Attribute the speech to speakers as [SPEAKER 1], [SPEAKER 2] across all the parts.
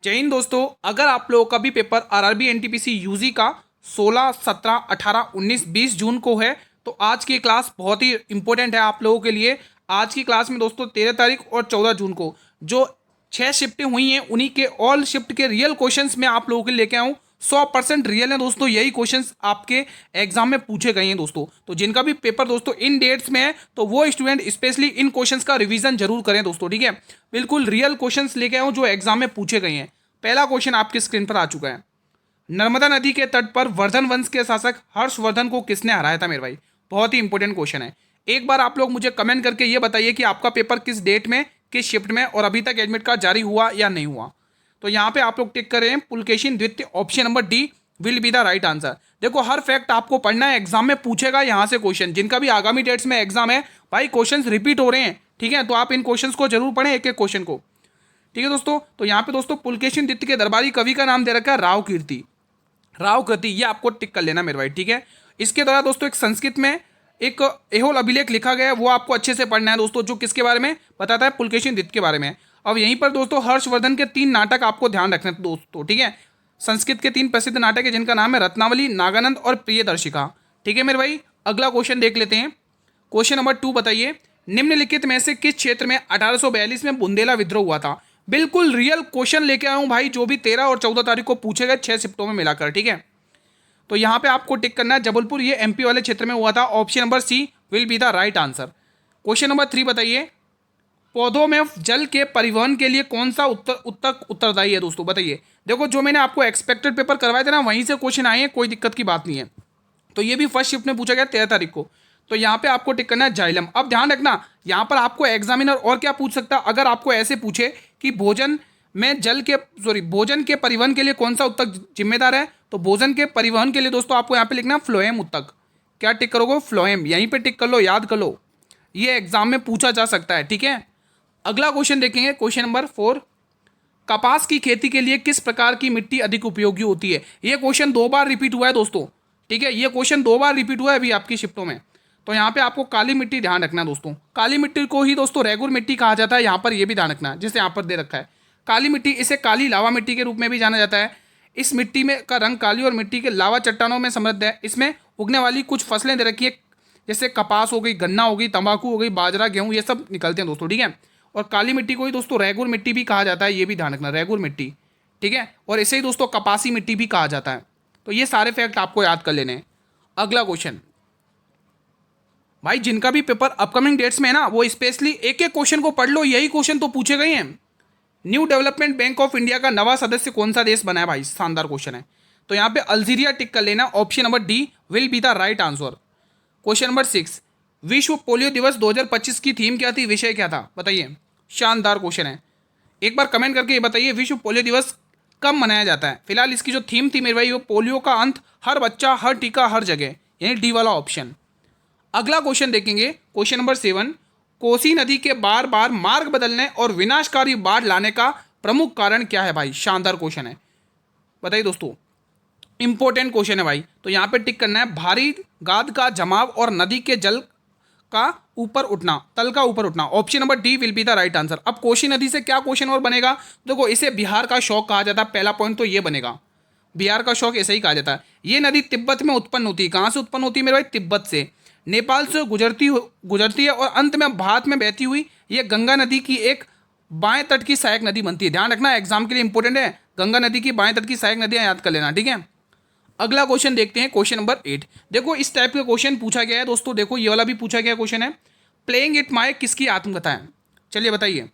[SPEAKER 1] जय हिंद दोस्तों। अगर आप लोगों का भी पेपर आरआरबी एनटीपीसी यूजी का 16, 17, 18, 19, 20 जून को है तो आज की क्लास बहुत ही इंपॉर्टेंट है आप लोगों के लिए। आज की क्लास में दोस्तों 13 तारीख और 14 जून को जो 6 शिफ्टें हुई हैं उन्हीं के ऑल शिफ्ट के रियल क्वेश्चंस मैं आप लोगों के लिए लेके आऊँ। 100% रियल है दोस्तों, यही क्वेश्चंस आपके एग्जाम में पूछे गए हैं दोस्तों। तो जिनका भी पेपर दोस्तों इन डेट्स में है तो वो स्टूडेंट स्पेशली इन क्वेश्चंस का रिवीजन जरूर करें दोस्तों, ठीक है। बिल्कुल रियल क्वेश्चंस लेके आऊँ जो एग्जाम में पूछे गए हैं। पहला क्वेश्चन आपकी स्क्रीन पर आ चुका है। नर्मदा नदी के तट पर वर्धन वंश के शासक हर्षवर्धन को किसने हराया था मेरे भाई? बहुत ही इंपॉर्टेंट क्वेश्चन है। एक बार आप लोग मुझे कमेंट करके ये बताइए कि आपका पेपर किस डेट में, किस शिफ्ट में और अभी तक एडमिट कार्ड जारी हुआ या नहीं हुआ। तो यहाँ पे आप लोग टिक कर रहे हैं पुलकेशिन द्वितीय, option number D will be the right answer. देखो हर फैक्ट आपको पढ़ना है, एग्जाम में पूछेगा यहाँ से क्वेश्चन। जिनका भी आगामी डेट्स में एग्जाम है भाई क्वेश्चन रिपीट हो रहे हैं, ठीक है, तो आप इन क्वेश्चन को जरूर पढ़ें, एक एक क्वेश्चन को, ठीक है दोस्तों। तो यहाँ पे दोस्तों पुलकेशिन द्वितीय के दरबारी कवि का नाम दे रखा है राव कीर्ति, राव कृति, ये आपको टिक कर लेना मेरे भाई, ठीक है। इसके द्वारा दोस्तों एक संस्कृत में एक एहोल अभिलेख लिखा गया है, वो आपको अच्छे से पढ़ना है दोस्तों, जो किसके बारे में बताता है? पुलकेशिन द्वितीय के बारे में। अब यहीं पर दोस्तों हर्षवर्धन के 3 नाटक आपको ध्यान रखना है दोस्तों, ठीक है। संस्कृत के 3 प्रसिद्ध नाटक है जिनका नाम है रत्नावली, नागानंद और प्रियदर्शिका, ठीक है मेरे भाई। अगला क्वेश्चन देख लेते हैं। क्वेश्चन नंबर 2 बताइए, निम्नलिखित में से किस क्षेत्र में 1842 में बुंदेला विद्रोह हुआ था? बिल्कुल रियल क्वेश्चन लेके आया हूं भाई, जो भी 13 और 14 तारीख को पूछे गए 6 शिफ्टों में मिलाकर, ठीक है। तो यहां पे आपको टिक करना है जबलपुर, ये एमपी वाले क्षेत्र में हुआ था। Option number C will be the right answer. Question number 3 बताइए, पौधों में जल के परिवहन के लिए कौन सा उत्तरदायी है दोस्तों? बताइए। देखो जो मैंने आपको एक्सपेक्टेड पेपर करवाए थे ना, वहीं से क्वेश्चन आए हैं, कोई दिक्कत की बात नहीं है। तो ये भी फर्स्ट शिफ्ट में पूछा गया 13 तारीख को। तो यहाँ पे आपको टिक करना है जाइलम। अब ध्यान रखना, यहाँ पर आपको एग्जामिनर और क्या पूछ सकता है, अगर आपको ऐसे पूछे कि भोजन भोजन के परिवहन के लिए कौन सा उत्तक जिम्मेदार है, तो भोजन के परिवहन के लिए दोस्तों आपको यहाँ पे लिखना फ्लोएम उत्तक। क्या टिक करोगे? फ्लोएम, यहीं पे टिक कर लो, याद कर लो, ये एग्जाम में पूछा जा सकता है, ठीक है। अगला क्वेश्चन देखेंगे, क्वेश्चन नंबर 4, कपास की खेती के लिए किस प्रकार की मिट्टी अधिक उपयोगी होती है? ये क्वेश्चन 2 बार रिपीट हुआ है दोस्तों, ठीक है, ये क्वेश्चन 2 बार रिपीट हुआ है अभी आपकी शिफ्टों में। तो यहाँ पे आपको काली मिट्टी ध्यान रखना है दोस्तों। काली मिट्टी को ही दोस्तों रेगुर मिट्टी कहा जाता है, यहाँ पर ये भी ध्यान रखना है, जिसे यहाँ पर दे रखा है काली मिट्टी। इसे काली लावा मिट्टी के रूप में भी जाना जाता है। इस मिट्टी में का रंग काली और मिट्टी के लावा चट्टानों में समृद्ध है। इसमें उगने वाली कुछ फसलें दे रखी है, जैसे कपास हो गई, गन्ना हो गई, तंबाकू हो गई, बाजरा, गेहूँ, ये सब निकलते हैं दोस्तों, ठीक है। और काली मिट्टी को ही दोस्तों रेगुर मिट्टी भी कहा जाता है, ये भी ध्यान रखना, रेगुर मिट्टी, ठीक है। और इसे ही दोस्तों कपासी मिट्टी भी कहा जाता है। तो ये सारे फैक्ट आपको याद कर लेने हैं। अगला क्वेश्चन भाई, जिनका भी पेपर अपकमिंग डेट्स में है ना, वो स्पेशली एक एक क्वेश्चन को पढ़ लो, यही क्वेश्चन तो पूछे गए हैं। New development bank of India का नवा सदस्य कौन सा देश बना है भाई? शानदार क्वेश्चन है। तो यहाँ पे अल्जीरिया टिक कर लेना, option number D will be the right answer. Question number 6, विश्व पोलियो दिवस 2025 की थीम क्या थी, विषय क्या था? बताइए। शानदार क्वेश्चन है, एक बार कमेंट करके ये बताइए विश्व पोलियो दिवस कब मनाया जाता है? फिलहाल इसकी जो थीम थी मेरे भाई, वो पोलियो का अंत, हर बच्चा, हर टीका, हर जगह, यानी डी वाला ऑप्शन। अगला क्वेश्चन देखेंगे, क्वेश्चन नंबर 7, कोसी नदी के बार बार मार्ग बदलने और विनाशकारी बाढ़ लाने का प्रमुख कारण क्या है भाई? शानदार क्वेश्चन है, बताइए दोस्तों, इंपॉर्टेंट क्वेश्चन है भाई। तो यहाँ पे टिक करना है भारी गाद का जमाव और नदी के जल का ऊपर उठना, तल का ऊपर उठना। Option number D will be the right answer. अब कोसी नदी से क्या क्वेश्चन और बनेगा? देखो इसे बिहार का शौक कहा जाता है, पहला पॉइंट तो ये बनेगा, बिहार का शौक ऐसे ही कहा जाता है। ये नदी तिब्बत में उत्पन्न होती है। कहाँ से उत्पन्न होती है मेरे भाई? तिब्बत से। नेपाल से गुजरती है और अंत में भारत में बहती हुई ये गंगा नदी की एक बाएं तट की सहायक नदी बनती है। ध्यान रखना, एग्जाम के लिए इंपॉर्टेंट है, गंगा नदी की बाएं तट की सहायक नदियां याद कर लेना, ठीक है। अगला क्वेश्चन देखते हैं, क्वेश्चन नंबर 8। देखो इस टाइप का क्वेश्चन पूछा गया है दोस्तों, देखो ये वाला भी पूछा गया क्वेश्चन है। प्लेइंग इट माय किसकी आत्मकथा है? चलिए बताइए।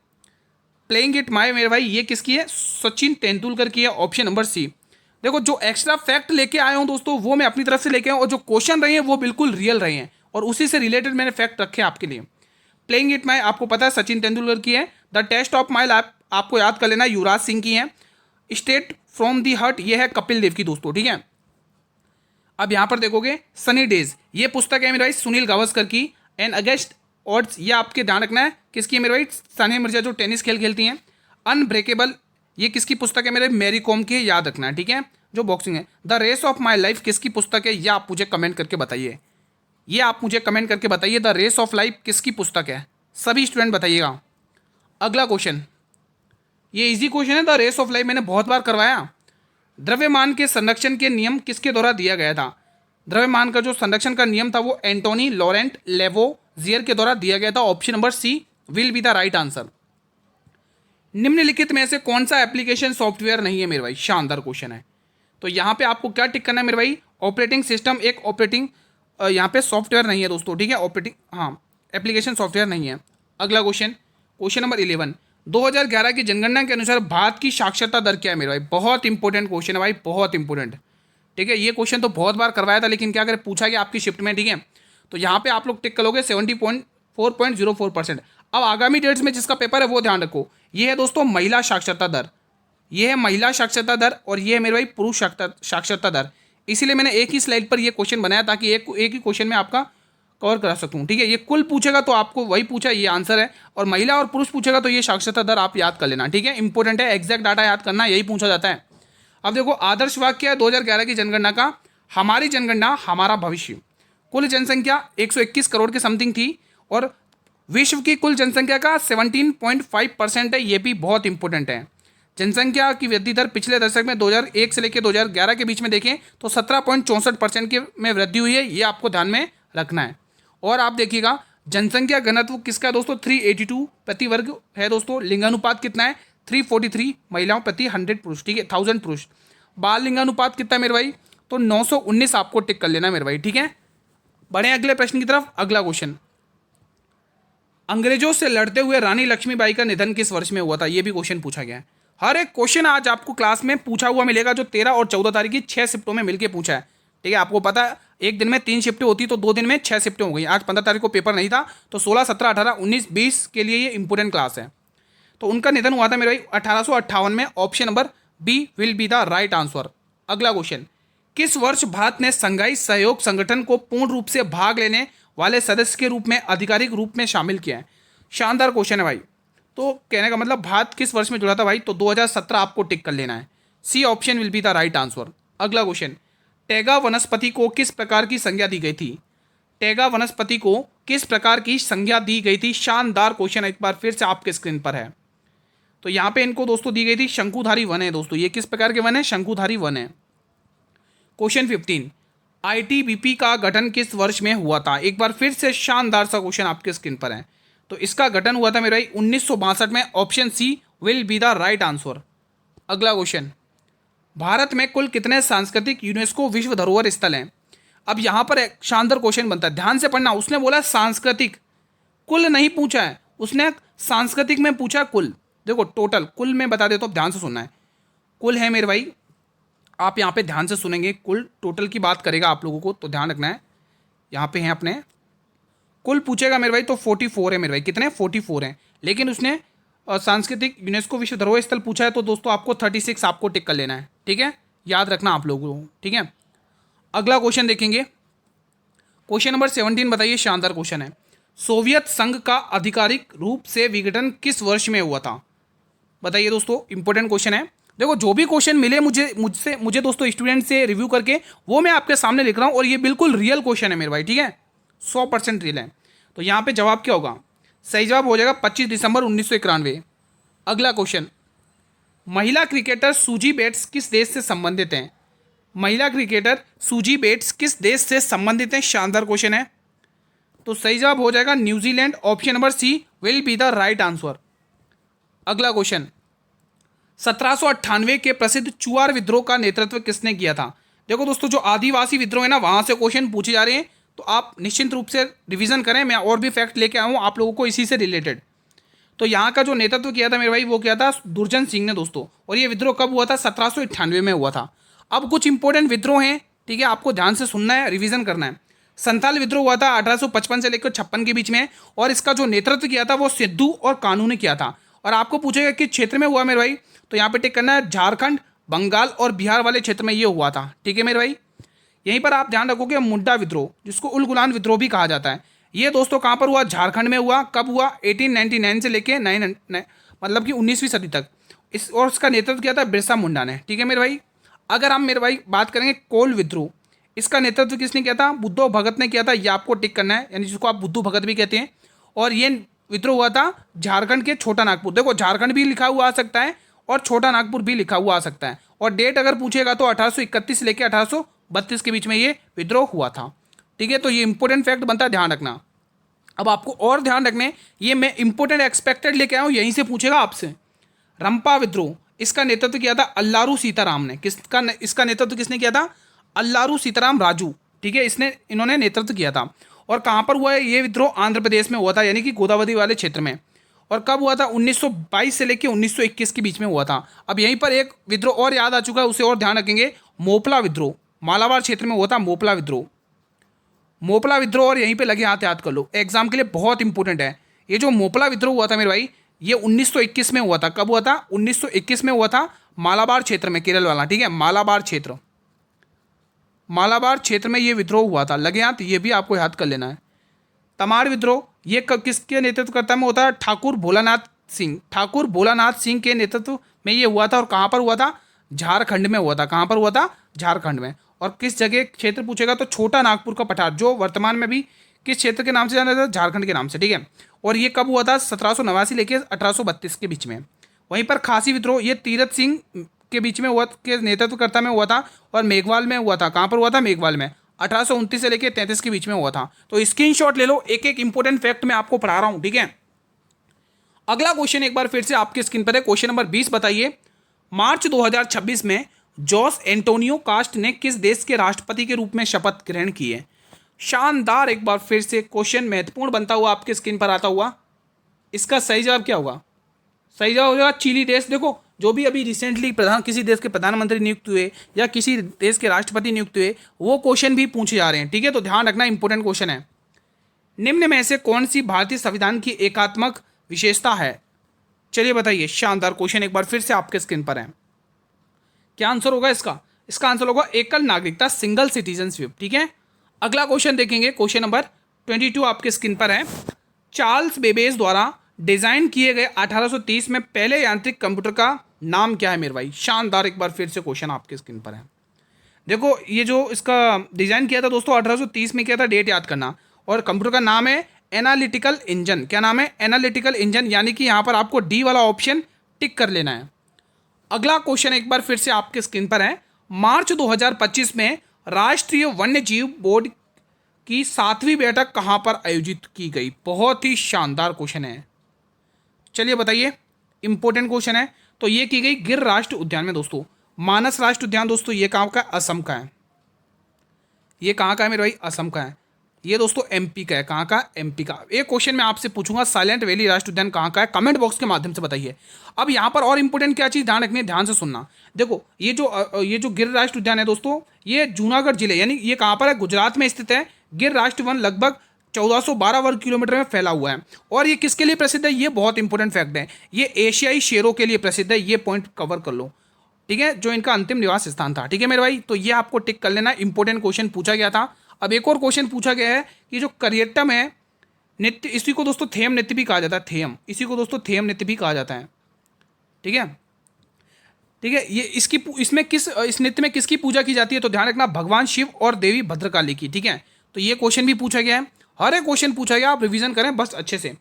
[SPEAKER 1] प्लेइंग इट माय मेरे भाई ये किसकी है? सचिन तेंदुलकर की है, ऑप्शन नंबर सी। देखो जो एक्स्ट्रा फैक्ट लेके आया हूं दोस्तों, वो मैं अपनी तरफ से लेके आया हूं, और जो क्वेश्चन रहे हैं वो बिल्कुल रियल रहे हैं, और उसी से रिलेटेड मैंने फैक्ट रखे आपके लिए। प्लेइंग इट माय आपको पता है सचिन तेंदुलकर की है। The test of my life आपको याद कर लेना, युवराज सिंह की है। स्टेट फ्रॉम दी हर्ट ये है कपिल देव की दोस्तों, ठीक है। अब यहां पर देखोगे सनी डेज, ये पुस्तक है मेरे भाई सुनील गावस्कर की। एंड अगेंस्ट ऑड्स ये आपके ध्यान रखना है किसकी है मेरे भाई? सानिया मिर्जा जो टेनिस खेल खेलती हैं। अनब्रेकेबल ये किसकी पुस्तक है मेरे? मैरी कॉम की, याद रखना है, ठीक है, जो बॉक्सिंग है। The race of my life किसकी पुस्तक है? ये आप मुझे कमेंट करके बताइए, ये आप मुझे कमेंट करके बताइए, द रेस ऑफ लाइफ किसकी पुस्तक है? सभी स्टूडेंट बताइएगा। अगला क्वेश्चन ये इजी क्वेश्चन है, द रेस ऑफ लाइफ मैंने बहुत बार करवाया। द्रव्यमान के संरक्षण के नियम किसके द्वारा दिया गया था? द्रव्यमान का जो संरक्षण का नियम था वो एंटोनी लॉरेंट लेवोजियर के द्वारा दिया गया था। Option number C will be the right answer. निम्नलिखित में से कौन सा एप्लीकेशन सॉफ्टवेयर नहीं है मेरे भाई? शानदार क्वेश्चन है। तो यहाँ पे आपको क्या टिक करना है मेरे भाई? ऑपरेटिंग सिस्टम एक ऑपरेटिंग यहाँ पे सॉफ्टवेयर नहीं है दोस्तों, ठीक है, ऑपरेटिंग, हाँ, एप्लीकेशन सॉफ्टवेयर नहीं है। अगला क्वेश्चन, क्वेश्चन नंबर 11, 2011 की जनगणना के अनुसार भारत की साक्षरता दर क्या है मेरे भाई? बहुत इंपॉर्टेंट क्वेश्चन है भाई, बहुत इंपॉर्टेंट, ठीक है। ये क्वेश्चन तो बहुत बार करवाया था, लेकिन क्या करें, पूछा गया आपकी शिफ्ट में, ठीक है। तो यहाँ पे आप लोग टिक करोगे 70.4.04%। अब आगामी डेट्स में जिसका पेपर है वो ध्यान रखो, ये है दोस्तों महिला साक्षरता दर, ये है महिला साक्षरता दर और ये है मेरे भाई पुरुष साक्षरता दर। इसीलिए मैंने एक ही स्लाइड पर ये क्वेश्चन बनाया ताकि एक ही क्वेश्चन में आपका कवर करा सकूँ, ठीक है। ये कुल पूछेगा तो आपको वही पूछा, ये आंसर है, और महिला और पुरुष पूछेगा तो ये साक्षरता दर आप याद कर लेना, ठीक है। इंपॉर्टेंट है, एग्जैक्ट डाटा याद करना, यही पूछा जाता है। अब देखो, आदर्श वाक्य है 2011 की जनगणना का, हमारी जनगणना हमारा भविष्य। कुल जनसंख्या 121 करोड़ के समथिंग थी और विश्व की कुल जनसंख्या का 17.5% है, ये भी बहुत इंपॉर्टेंट है। जनसंख्या की वृद्धि दर पिछले दशक में 2001 से लेकर 2011 के बीच में देखें तो 17.64% के में वृद्धि हुई है, ये आपको ध्यान में रखना है। और आप देखिएगा जनसंख्या घनत्व किसका है दोस्तों? 382 प्रति वर्ग है दोस्तों। लिंगानुपात कितना है? 343 महिलाओं प्रति 100 पुरुष, ठीक है, 1000 पुरुष। बाल लिंगानुपात कितना है मेरे भाई? तो 919 आपको टिक कर लेना मेरे भाई, ठीक है। बढ़े अगले प्रश्न की तरफ। अगला क्वेश्चन, अंग्रेजों से लड़ते हुए रानी लक्ष्मीबाई का निधन किस वर्ष में हुआ था? ये भी क्वेश्चन पूछा गया है। हर एक क्वेश्चन आज आपको क्लास में पूछा हुआ मिलेगा, जो 13 और 14 तारीख की 6 शिफ्टों में मिलकर पूछा है, ठीक है। आपको पता है एक दिन में 3 शिफ्टें होती तो 2 दिन में 6 शिफ्टें हो गई। आज 15 तारीख को पेपर नहीं था, तो 16, 17, 18, 19, 20 के लिए ये इंपॉर्टेंट क्लास है। तो उनका निधन हुआ था मेरे भाई 1858 में। Option number B will be the right answer. अगला क्वेश्चन, किस वर्ष भारत ने संघाई सहयोग संगठन को पूर्ण रूप से भाग लेने वाले सदस्य के रूप में आधिकारिक रूप में शामिल किया है? शानदार क्वेश्चन है भाई। तो कहने का मतलब भारत किस वर्ष में जुड़ा था भाई? तो 2017 आपको टिक कर लेना है। C option will be the right answer. अगला क्वेश्चन, टैगा वनस्पति को किस प्रकार की संज्ञा दी गई थी? टैगा वनस्पति को किस प्रकार की संज्ञा दी गई थी? शानदार क्वेश्चन एक बार फिर से आपके स्क्रीन पर है। तो यहाँ पे इनको दोस्तों दी गई थी शंकुधारी वन है दोस्तों। ये किस प्रकार के वन है? शंकुधारी वन है। क्वेश्चन 15, आईटीबीपी का गठन किस वर्ष में हुआ था? एक बार फिर से शानदार सा क्वेश्चन आपके स्क्रीन पर है। तो इसका गठन हुआ था मेरे भाई 1962 में। Option C will be the right answer. अगला क्वेश्चन, भारत में कुल कितने सांस्कृतिक यूनेस्को विश्व धरोहर स्थल हैं? अब यहाँ पर एक शानदार क्वेश्चन बनता है, ध्यान से पढ़ना। उसने बोला सांस्कृतिक, कुल नहीं पूछा है उसने, सांस्कृतिक में पूछा कुल। देखो टोटल कुल में बता देता हूँ, ध्यान से सुनना है। कुल है मेरे भाई, आप यहाँ पे ध्यान से सुनेंगे, कुल टोटल की बात करेगा आप लोगों को, तो ध्यान रखना है। यहाँ पे हैं अपने, कुल पूछेगा मेरे भाई तो 44 है मेरे भाई। कितने? 44 हैं। लेकिन उसने सांस्कृतिक यूनेस्को विश्व धरोहर स्थल पूछा है, तो दोस्तों आपको 36 आपको टिक कर लेना है, ठीक है, याद रखना आप लोगों को, ठीक है। अगला क्वेश्चन देखेंगे, क्वेश्चन नंबर 17 बताइए, शानदार क्वेश्चन है। सोवियत संघ का आधिकारिक रूप से विघटन किस वर्ष में हुआ था? बताइए दोस्तों, इंपॉर्टेंट क्वेश्चन है। देखो जो भी क्वेश्चन मिले मुझे दोस्तों स्टूडेंट से रिव्यू करके, वो मैं आपके सामने लिख रहा हूँ, और ये बिल्कुल रियल क्वेश्चन है मेरे भाई, ठीक है, 100% रियल है। तो यहाँ पे जवाब क्या होगा? सही जवाब हो जाएगा 25 दिसंबर 1991। अगला क्वेश्चन, महिला क्रिकेटर सूजी बेट्स किस देश से संबंधित हैं? महिला क्रिकेटर सूजी बेट्स किस देश से संबंधित हैं? शानदार क्वेश्चन है। तो सही जवाब हो जाएगा New Zealand. Option number C will be the right answer. अगला क्वेश्चन, 1798 के प्रसिद्ध चुआर विद्रोह का नेतृत्व किसने किया था? देखो दोस्तों, जो आदिवासी विद्रोह है ना, वहाँ से क्वेश्चन पूछे जा रहे हैं, तो आप निश्चित रूप से रिवीजन करें। मैं और भी फैक्ट लेके आया हूँ आप लोगों को इसी से रिलेटेड। तो यहाँ का जो नेतृत्व किया था मेरे भाई, वो किया था दुर्जन सिंह ने दोस्तों। और ये विद्रोह कब हुआ था? 1798 में हुआ था। अब कुछ इंपॉर्टेंट विद्रोह हैं, ठीक है, आपको ध्यान से सुनना है, रिवीजन करना है। संथाल विद्रोह हुआ था 1855 से लेकर 56 के बीच में, और इसका जो नेतृत्व किया था वो सिद्धू और कानू ने किया था। और आपको पूछेगा कि क्षेत्र में हुआ मेरे भाई, तो यहाँ पे टिक करना है झारखंड, बंगाल और बिहार वाले क्षेत्र में ये हुआ था, ठीक है मेरे भाई। यहीं पर आप ध्यान रखोगे मुंडा विद्रोह, जिसको उलगुलान विद्रोह भी कहा जाता है, ये दोस्तों कहाँ पर हुआ? झारखंड में हुआ। कब हुआ? 1899 से लेके 9 मतलब कि 19वीं सदी तक। और इसका नेतृत्व किया था बिरसा मुंडा ने, ठीक है मेरे भाई। अगर हम मेरे भाई बात करेंगे कोल विद्रोह, इसका नेतृत्व किसने किया था? बुद्धो भगत ने किया था। ये आपको टिक करना है, यानी जिसको आप बुद्धू भगत भी कहते हैं। और ये विद्रोह हुआ था झारखंड के छोटा नागपुर। देखो झारखंड भी लिखा हुआ आ सकता है और छोटा नागपुर भी लिखा हुआ आ सकता है। और डेट अगर पूछेगा तो 1831 से लेकर 1832 के बीच में ये विद्रोह हुआ था। ठीक है, तो ये इंपॉर्टेंट फैक्ट बनता है, ध्यान रखना। अब आपको और ध्यान रखने, ये मैं इंपॉर्टेंट एक्सपेक्टेड लेके आया हूँ, यहीं से पूछेगा आपसे। रंपा विद्रोह, इसका नेतृत्व किया था अल्लारू सीताराम ने। इसका नेतृत्व किसने किया था? अल्लारू सीताराम राजू। ठीक है, इन्होंने नेतृत्व किया था। और कहाँ पर हुआ है ये विद्रोह? आंध्र प्रदेश में हुआ था, यानी कि गोदावरी वाले क्षेत्र में। और कब हुआ था? 1922 से लेकर 1921 के बीच में हुआ था। अब यहीं पर एक विद्रोह और याद आ चुका है, उसे और ध्यान रखेंगे, मोपला विद्रोह। मालाबार क्षेत्र में हुआ था मोपला विद्रोह। मोपला विद्रोह, और यहीं पे लगे हाथ याद कर लो, एग्जाम के लिए बहुत इंपॉर्टेंट है। ये जो मोपला विद्रोह हुआ था मेरे भाई, ये 1921 में हुआ था। कब हुआ था? 1921 में हुआ था, मालाबार क्षेत्र में, केरल वाला। ठीक है, मालाबार क्षेत्र में ये विद्रोह हुआ था। लगे हाथ, ये भी आपको याद कर लेना है। तमाड़ विद्रोह, ये किसके नेतृत्व में होता है? ठाकुर भोलानाथ सिंह के नेतृत्व में ये हुआ था। और कहाँ पर हुआ था? झारखंड में हुआ था। कहाँ पर हुआ था? झारखंड में। और किस जगह क्षेत्र पूछेगा तो छोटा नागपुर का पठार, जो वर्तमान में भी किस क्षेत्र के नाम से जाना जाता है? झारखंड के नाम से। ठीक है, और ये कब हुआ था? 1789 लेके 1832 के बीच में। वहीं पर खासी विद्रोह, ये तीरथ सिंह के बीच में हुआ, के नेतृत्वकर्ता में हुआ था, और मेघवाल में हुआ था। कहाँ पर हुआ था? मेघवाल में। 1829 से लेकर 33 के बीच में हुआ था। तो स्क्रीनशॉट ले लो, एक एक इंपॉर्टेंट फैक्ट मैं आपको पढ़ा रहा हूँ। ठीक है, अगला क्वेश्चन एक बार फिर से आपके स्क्रीन पर है। क्वेश्चन नंबर 20 बताइए, मार्च 2026 में जोस एंटोनियो कास्ट ने किस देश के राष्ट्रपति के रूप में शपथ ग्रहण की है? शानदार, एक बार फिर से क्वेश्चन महत्वपूर्ण बनता हुआ आपके स्क्रीन पर आता हुआ। इसका सही जवाब क्या होगा? सही जवाब होगा चिली देश। देखो, जो भी अभी रिसेंटली किसी देश के प्रधानमंत्री नियुक्त हुए या किसी देश के राष्ट्रपति नियुक्त हुए, वो क्वेश्चन भी पूछे जा रहे हैं। ठीक है, तो ध्यान रखना, इंपॉर्टेंट क्वेश्चन है। निम्न में से कौन सी भारतीय संविधान की एकात्मक विशेषता है? चलिए बताइए। शानदार क्वेश्चन एक बार फिर से आपके स्क्रीन पर है। क्या आंसर होगा इसका? इसका आंसर होगा एकल नागरिकता, सिंगल सिटीजनशिप। ठीक है, अगला क्वेश्चन देखेंगे, क्वेश्चन नंबर 22 आपके स्क्रीन पर है। चार्ल्स बेबेज द्वारा डिजाइन किए गए 1830 में पहले यांत्रिक कंप्यूटर का नाम क्या है मेरे भाई? शानदार, एक बार फिर से क्वेश्चन आपके स्क्रीन पर है। देखो, ये जो इसका डिजाइन किया था दोस्तों 1830 में किया था, डेट याद करना। और कंप्यूटर का नाम है एनालिटिकल इंजन। क्या नाम है? एनालिटिकल इंजन, यानी कि यहाँ पर आपको डी वाला ऑप्शन टिक कर लेना है। अगला क्वेश्चन एक बार फिर से आपके स्क्रीन पर है। मार्च 2025 में राष्ट्रीय वन्य जीव बोर्ड की 7वीं बैठक कहां पर आयोजित की गई? बहुत ही शानदार क्वेश्चन है, चलिए बताइए। इंपॉर्टेंट क्वेश्चन है। तो ये की गई गिर राष्ट्रीय उद्यान में दोस्तों। मानस राष्ट्रीय उद्यान दोस्तों ये कहाँ का? असम का है। ये कहाँ का है मेरे भाई? असम का है। ये दोस्तों एमपी का है। कहाँ का? एमपी का। एक क्वेश्चन मैं आपसे पूछूंगा, साइलेंट वैली राष्ट्रीय उद्यान कहाँ का है? कमेंट बॉक्स के माध्यम से बताइए। अब यहाँ पर और इंपॉर्टेंट क्या चीज़ ध्यान रखनी है, ध्यान से सुनना। देखो, ये जो गिर राष्ट्रीय उद्यान है दोस्तों, ये जूनागढ़ जिले, यानी ये कहाँ पर है? गुजरात में स्थित है। गिर राष्ट्रीय वन लगभग 1412 वर्ग किलोमीटर में फैला हुआ है। और ये किसके लिए प्रसिद्ध है? ये बहुत इंपॉर्टेंट फैक्ट है, ये एशियाई शेरों के लिए प्रसिद्ध है। ये पॉइंट कवर कर लो। ठीक है, जो इनका अंतिम निवास स्थान था। ठीक है मेरे भाई, तो ये आपको टिक कर लेना, इंपॉर्टेंट क्वेश्चन पूछा गया था। अब एक और क्वेश्चन पूछा गया है कि जो करियट्टम है नृत्य, इसी को दोस्तों थेम नृत्य भी कहा जाता है। थेम, इसी को दोस्तों थेम नृत्य भी कहा जाता है। ठीक है, ठीक है, ये इस नृत्य में किसकी पूजा की जाती है? तो ध्यान रखना, भगवान शिव और देवी भद्रकाली की। ठीक है, तो ये क्वेश्चन भी पूछा गया है। हर एक क्वेश्चन पूछा गया, आप रिवीजन करें बस अच्छे से।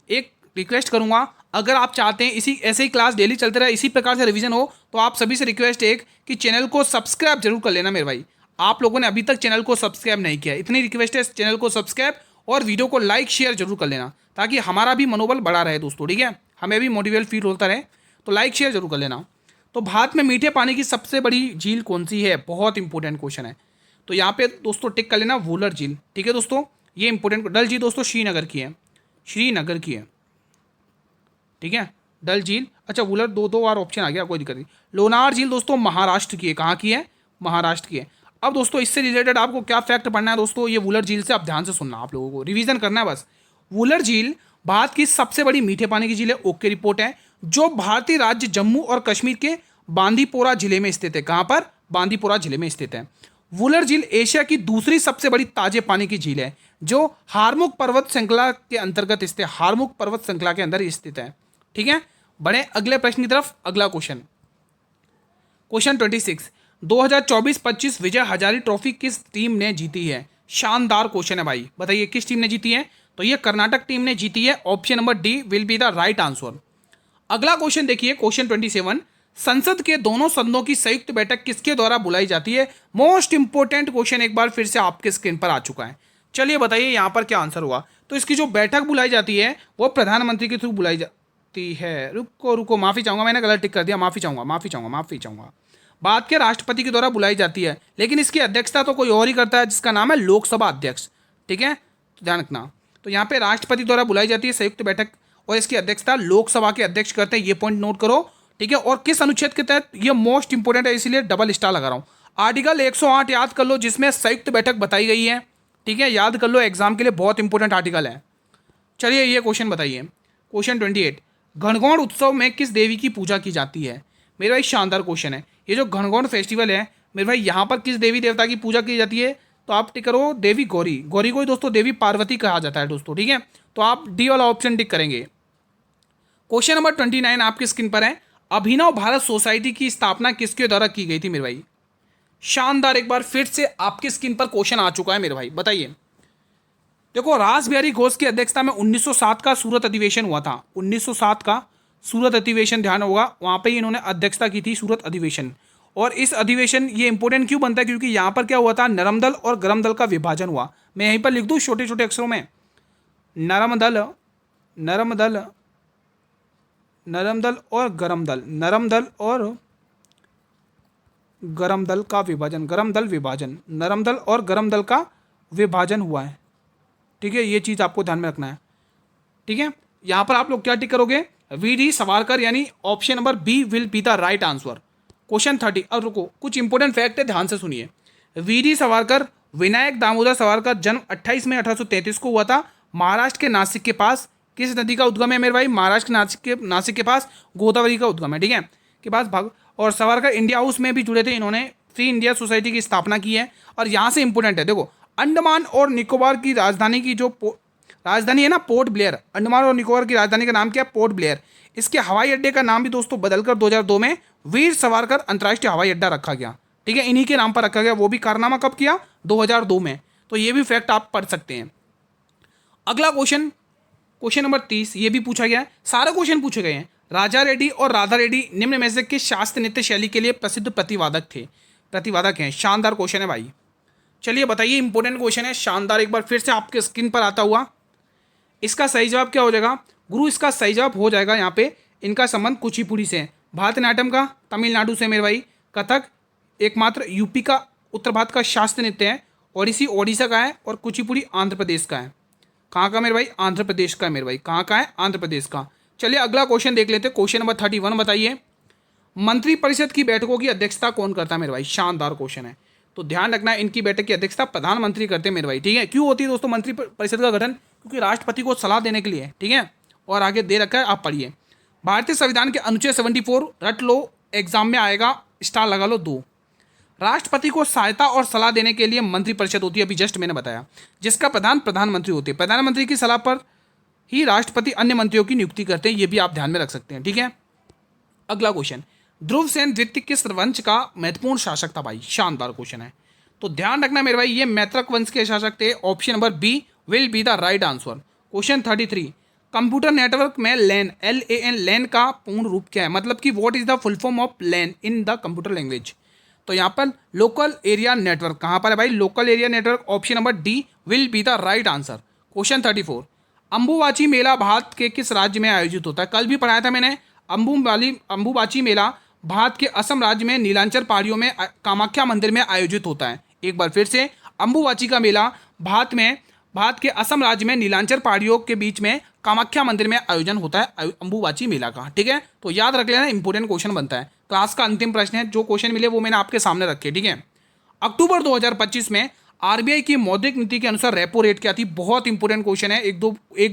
[SPEAKER 1] एक रिक्वेस्ट करूंगा, अगर आप चाहते हैं इसी ऐसे ही क्लास डेली चलते रहे, इसी प्रकार से रिवीजन हो, तो आप सभी से रिक्वेस्ट एक कि चैनल को सब्सक्राइब जरूर कर लेना मेरे भाई। आप लोगों ने अभी तक चैनल को सब्सक्राइब नहीं किया, इतनी रिक्वेस्ट है, चैनल को सब्सक्राइब और वीडियो को लाइक शेयर जरूर कर लेना, ताकि हमारा भी मनोबल बढ़ा रहे दोस्तों। ठीक है, हमें भी मोटिवेट फील होता रहे, तो लाइक शेयर जरूर कर लेना। तो भारत में मीठे पानी की सबसे बड़ी झील कौन सी है? बहुत इंपॉर्टेंट क्वेश्चन है। तो यहाँ पे दोस्तों टिक कर लेना, वुलर झील। ठीक है दोस्तों, ये इंपॉर्टेंट। डल झील दोस्तों श्रीनगर की है, श्रीनगर की है। ठीक है, डल झील। अच्छा, वुलर दो बार ऑप्शन आ गया, कोई दिक्कत नहीं। लोनार झील दोस्तों महाराष्ट्र की है। कहाँ की है? महाराष्ट्र की है। अब दोस्तों इससे रिलेटेड आपको क्या फैक्ट पढ़ना है दोस्तों, ये वुलर झील से आप ध्यान से सुनना, आप लोगों को रिवीजन करना है बस। वुलर झील भारत की सबसे बड़ी मीठे पानी की झील है। ओके रिपोर्ट है, जो भारतीय राज्य जम्मू और कश्मीर के बांदीपोरा जिले में स्थित है। कहाँ पर? बांदीपोरा जिले में स्थित है। वुलर झील एशिया की दूसरी सबसे बड़ी ताजे पानी की झील है, जो हारमुक पर्वत श्रृंखला के अंतर्गत स्थित है। हारमुक पर्वत श्रृंखला के अंदर स्थित है। ठीक है, बढ़े अगले प्रश्न की तरफ। अगला क्वेश्चन 26, 2024-25 विजय हजारे ट्रॉफी किस टीम ने जीती है? शानदार क्वेश्चन है भाई, बताइए किस टीम ने जीती है? तो ये कर्नाटक टीम ने जीती है। Option number D will be the right answer. अगला क्वेश्चन देखिए, क्वेश्चन 27, संसद के दोनों सदनों की संयुक्त बैठक किसके द्वारा बुलाई जाती है? मोस्ट इंपोर्टेंट क्वेश्चन एक बार फिर से आपके स्क्रीन पर आ चुका है। चलिए बताइए यहाँ पर क्या आंसर हुआ। तो इसकी जो बैठक बुलाई जाती है वो प्रधानमंत्री के थ्रू बुलाई जाती है। रुको माफ़ी चाहूँगा, मैंने गलत टिक कर दिया, माफ़ी चाहूँगा। भारत के राष्ट्रपति के द्वारा बुलाई जाती है, लेकिन इसकी अध्यक्षता तो कोई और ही करता है जिसका नाम है लोकसभा अध्यक्ष। ठीक है, तो ध्यान रखना। तो यहाँ पे राष्ट्रपति द्वारा बुलाई जाती है संयुक्त बैठक और इसकी अध्यक्षता लोकसभा के अध्यक्ष करते हैं। ये पॉइंट नोट करो। ठीक है, और किस अनुच्छेद के तहत? ये मोस्ट इंपोर्टेंट है, इसीलिए डबल स्टार लगा रहा हूँ। आर्टिकल 108 याद कर लो, जिसमें संयुक्त बैठक बताई गई है। ठीक है, याद कर लो, एग्जाम के लिए बहुत इंपॉर्टेंट आर्टिकल है। चलिए ये क्वेश्चन बताइए, क्वेश्चन 28, गणगौर उत्सव में किस देवी की पूजा की जाती है? मेरे भाई शानदार क्वेश्चन है। ये जो गणगौर फेस्टिवल है मेरे भाई, यहाँ पर किस देवी देवता की पूजा की जाती है? तो आप टिक करो देवी गौरी। गौरी को ही दोस्तों देवी पार्वती कहा जाता है दोस्तों। ठीक है, तो आप डी वाला ऑप्शन टिक करेंगे। क्वेश्चन नंबर 29 आपकी स्क्रीन पर है, अभिनव भारत सोसाइटी की स्थापना किसके द्वारा की गई थी मेरे भाई? शानदार, एक बार फिर से आपकी स्क्रीन पर क्वेश्चन आ चुका है मेरे भाई, बताइए। देखो, रास बिहारी घोष की अध्यक्षता में 1907 का सूरत अधिवेशन हुआ था। 1907 का सूरत अधिवेशन, ध्यान होगा, वहां पे ही इन्होंने अध्यक्षता की थी, सूरत अधिवेशन। और इस अधिवेशन ये इंपॉर्टेंट क्यों बनता है? क्योंकि यहाँ पर क्या हुआ था, नरम दल और गरम दल का विभाजन हुआ। मैं यहीं पर लिख दूँ छोटे छोटे अक्षरों में, नरम दल और गरम दल, नरम दल और गरम दल का विभाजन, गरम दल विभाजन, नरम दल और गरम दल का विभाजन हुआ है। ठीक है, ये चीज़ आपको ध्यान में रखना है। ठीक है, यहाँ पर आप लोग क्या टिक करोगे? वी डी सावरकर, यानी option number B will be the right answer. Question 30, अब रुको, कुछ इंपॉर्टेंट फैक्ट है, ध्यान से सुनिए। वी डी सावरकर, विनायक दामोदर सावरकर, जन्म 28 मई 1833 को हुआ था। महाराष्ट्र के नासिक के पास किस नदी का उद्गम है मेरे भाई? महाराष्ट्र के नासिक के पास गोदावरी का उद्गम है। ठीक है, के पास भाग। और सावरकर इंडिया हाउस में भी जुड़े थे, इन्होंने फ्री इंडिया सोसाइटी की स्थापना की है। और यहाँ से इंपॉर्टेंट है, देखो, अंडमान और निकोबार की राजधानी की जो राजधानी है ना, पोर्ट ब्लेयर। अंडमान और निकोबार की राजधानी का नाम क्या है? Port Blair. इसके हवाई अड्डे का नाम भी दोस्तों बदलकर 2002 में वीर सावरकर अंतर्राष्ट्रीय हवाई अड्डा रखा गया। ठीक है, इन्हीं के नाम पर रखा गया। वो भी कारनामा कब किया? 2002 में। तो ये भी फैक्ट आप पढ़ सकते हैं। अगला क्वेश्चन, क्वेश्चन नंबर 30, ये भी पूछा गया है, सारे क्वेश्चन पूछे गए हैं। राजा रेड्डी और राधा रेड्डी निम्न में से किस शास्त्रीय नृत्य शैली के लिए प्रसिद्ध प्रतिवादक हैं? शानदार क्वेश्चन है भाई। चलिए बताइए, इंपॉर्टेंट क्वेश्चन है, शानदार, एक बार फिर से आपके स्क्रीन पर आता हुआ। इसका सही जवाब क्या हो जाएगा गुरु? इसका सही जवाब हो जाएगा यहाँ पे, इनका संबंध कुचिपुड़ी से है। भारतनाट्यम का तमिलनाडु से मेरे भाई, कथक एकमात्र यूपी का, उत्तर भारत का शास्त्रीय नृत्य है। ओडिसी ओडिशा का है और कुचिपुड़ी आंध्र प्रदेश का है। कहाँ का मेरे भाई? आंध्र प्रदेश का है मेरे भाई। कहाँ का है? आंध्र प्रदेश का। चलिए अगला क्वेश्चन देख लेते हैं, क्वेश्चन नंबर 31, बताइए, मंत्रिपरिषद की बैठकों की अध्यक्षता कौन करता है मेरे भाई? शानदार क्वेश्चन है। तो ध्यान रखना, इनकी बैठक की अध्यक्षता प्रधानमंत्री करते हैं मेरे भाई। ठीक है, क्यों होती है दोस्तों मंत्रिपरिषद का गठन? क्योंकि राष्ट्रपति को सलाह देने के लिए। ठीक है, और आगे दे रखा है, आप पढ़िए। भारतीय संविधान के अनुच्छेद 74 रट लो, एग्जाम में आएगा, स्टार लगा लो 2। राष्ट्रपति को सहायता और सलाह देने के लिए मंत्रिपरिषद होती है, अभी जस्ट मैंने बताया, जिसका प्रधानमंत्री होते हैं। प्रधानमंत्री की सलाह पर ही राष्ट्रपति अन्य मंत्रियों की नियुक्ति करते हैं, ये भी आप ध्यान में रख सकते हैं। ठीक है, अगला क्वेश्चन, ध्रुव सेन द्वितीय किस वंश का महत्वपूर्ण शासक था भाई? शानदार क्वेश्चन है। तो ध्यान रखना मेरे भाई, ये मैत्रक वंश के शासक थे। Option number B will be the right answer. Question 33, computer network में लैन, LAN, लैन का पूर्ण रूप क्या है? मतलब कि what is the full form of LAN in the computer language? तो यहाँ पर लोकल एरिया नेटवर्क, कहाँ पर है भाई? Local area network. Option number D will be the right answer. Question 34, Ambubachi Mela Bharat के किस राज्य में आयोजित होता है? कल भी पढ़ाया था मैंने। अंबुबाची मेला भारत के असम राज्य में नीलांचल पहाड़ियों में कामाख्या मंदिर में आयोजित होता है। एक बार फिर से, अंबुबाची का मेला भारत के असम राज्य में नीलांचल पहाड़ियों के बीच में कामाख्या मंदिर में आयोजन होता है अंबुबाची मेला का। ठीक है, तो याद रख लेना, इंपॉर्टेंट क्वेश्चन बनता है। क्लास का अंतिम प्रश्न है, जो क्वेश्चन मिले वो मैंने आपके सामने रखे। ठीक है, अक्टूबर 2025 में RBI की मौद्रिक नीति के अनुसार रेपो रेट क्या थी? बहुत इंपॉर्टेंट क्वेश्चन है, एक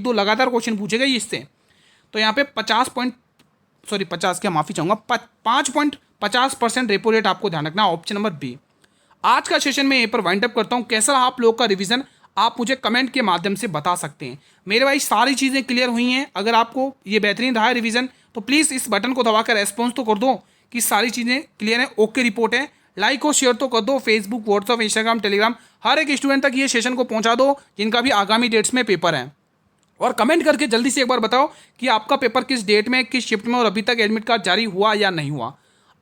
[SPEAKER 1] दो लगातार क्वेश्चन पूछे गए इससे। तो यहाँ पे 5.50% रेपो रेट आपको ध्यान रखना, ऑप्शन नंबर बी। आज का सेशन मैं यहीं पर वाइंड अप करता हूँ। कैसा रहा आप लोग का रिवीजन, आप मुझे कमेंट के माध्यम से बता सकते हैं। मेरे भाई सारी चीज़ें क्लियर हुई हैं। अगर आपको ये बेहतरीन रहा है रिवीजन, तो प्लीज़ इस बटन को दबाकर रेस्पॉन्स तो कर दो कि सारी चीज़ें क्लियर हैं, ओके रिपोर्ट है। लाइक और शेयर तो कर दो, फेसबुक, व्हाट्सअप, इंस्टाग्राम, टेलीग्राम, हर एक स्टूडेंट तक ये सेशन को पहुंचा दो जिनका भी आगामी डेट्स में पेपर है। और कमेंट करके जल्दी से एक बार बताओ कि आपका पेपर किस डेट में, किस शिफ्ट में और अभी तक एडमिट कार्ड जारी हुआ या नहीं हुआ।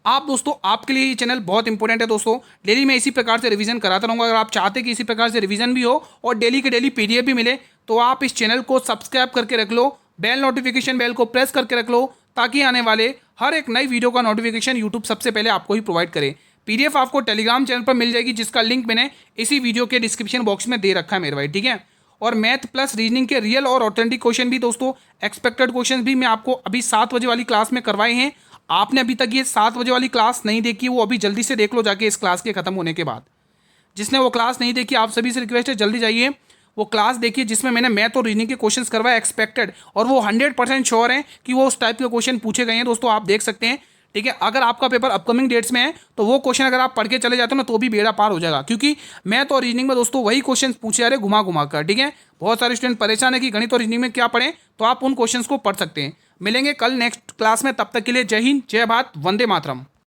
[SPEAKER 1] आप दोस्तों, आपके लिए ये चैनल बहुत इंपॉर्टेंट है दोस्तों। डेली मैं इसी प्रकार से रिवीजन कराता रहूँगा। अगर आप चाहते कि इसी प्रकार से रिवीजन भी हो और डेली के डेली पीडीएफ भी मिले, तो आप इस चैनल को सब्सक्राइब करके रख लो, बेल नोटिफिकेशन बेल को प्रेस करके रख लो, ताकि आने वाले हर एक नई वीडियो का नोटिफिकेशन यूट्यूब सबसे पहले आपको ही प्रोवाइड करे। पीडीएफ आपको टेलीग्राम चैनल पर मिल जाएगी, जिसका लिंक मैंने इसी वीडियो के डिस्क्रिप्शन बॉक्स में दे रखा है मेरे भाई, ठीक है। और मैथ प्लस रीजनिंग के रियल और ऑथेंटिक क्वेश्चन भी दोस्तों, एक्सपेक्टेड क्वेश्चन भी मैं आपको अभी 7 बजे वाली क्लास में करवाए हैं। आपने अभी तक ये 7 बजे वाली क्लास नहीं देखी, वो अभी जल्दी से देख लो जाके इस क्लास के खत्म होने के बाद। जिसने वो क्लास नहीं देखी, आप सभी से रिक्वेस्ट है जल्दी जाइए वो क्लास देखिए, जिसमें मैंने मैथ और रीजनिंग के क्वेश्चंस करवाए एक्सपेक्टेड, और वो 100% श्योर हैं कि वो उस टाइप के क्वेश्चन पूछे गए हैं दोस्तों, आप देख सकते हैं, ठीक है। अगर आपका पेपर अपकमिंग डेट्स में है तो वो क्वेश्चन अगर आप पढ़ के चले जाते हो ना, तो भी बेड़ा पार हो जाएगा, क्योंकि मैथ और रीजनिंग में दोस्तों वही क्वेश्चन पूछे जा रहे घुमा घुमा कर, ठीक है। बहुत सारे स्टूडेंट परेशान है कि गणित और रीजनिंग में क्या पढ़ें, तो आप उन क्वेश्चन को पढ़ सकते हैं। मिलेंगे कल नेक्स्ट क्लास में, तब तक के लिए जय हिंद, जय भारत, वंदे मातरम।